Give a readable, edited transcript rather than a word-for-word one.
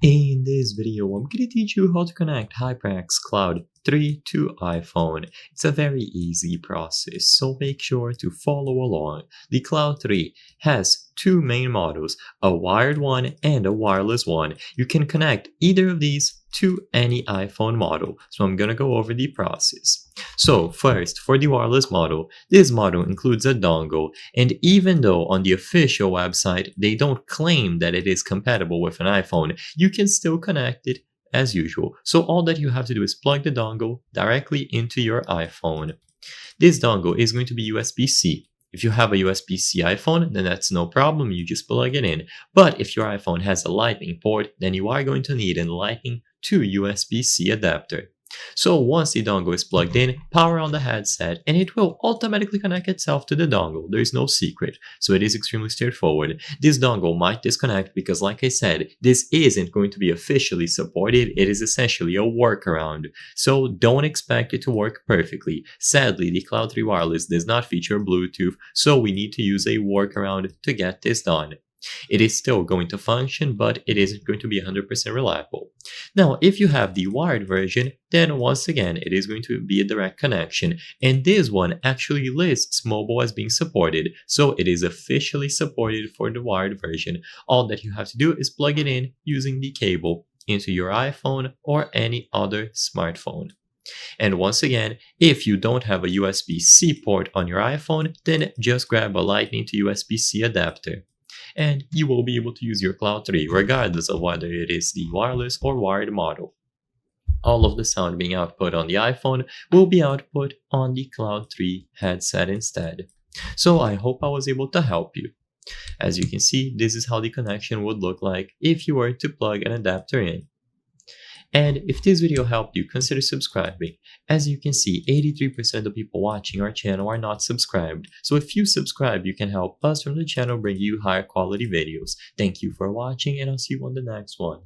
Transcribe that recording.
In this video, I'm going to teach you how to connect HyperX Cloud 3 to iPhone. It's a very easy process, so make sure to follow along. The Cloud 3 has two main models, a wired one and a wireless one. You can connect either of these to any iPhone model, so I'm going to go over the process. So first, for the wireless model, this model includes a dongle, and even though on the official website they don't claim that it is compatible with an iPhone, you can still connect it as usual. So all that you have to do is plug the dongle directly into your iPhone. This dongle is going to be USB-C. If you have a USB-C iPhone, then that's no problem, you just plug it in. But if your iPhone has a Lightning port, then you are going to need a Lightning to USB-C adapter. So once the dongle is plugged in, power on the headset and it will automatically connect itself to the dongle. There is no secret, so it is extremely straightforward. This dongle might disconnect because, like I said, this isn't going to be officially supported. It is essentially a workaround, so don't expect it to work perfectly. Sadly, the Cloud 3 Wireless does not feature Bluetooth, so we need to use a workaround to get this done. It is still going to function, but it isn't going to be 100% reliable. Now, if you have the wired version, then once again, it is going to be a direct connection, and this one actually lists mobile as being supported, so it is officially supported for the wired version. All that you have to do is plug it in using the cable into your iPhone or any other smartphone. And once again, if you don't have a USB-C port on your iPhone, then just grab a Lightning to USB-C adapter, and you will be able to use your Cloud 3 regardless of whether it is the wireless or wired model. All of the sound being output on the iPhone will be output on the Cloud 3 headset instead. So I hope I was able to help you. As you can see, this is how the connection would look like if you were to plug an adapter in. And if this video helped you, consider subscribing. As you can see, 83% of people watching our channel are not subscribed. So if you subscribe, you can help us from the channel bring you higher quality videos. Thank you for watching, and I'll see you on the next one.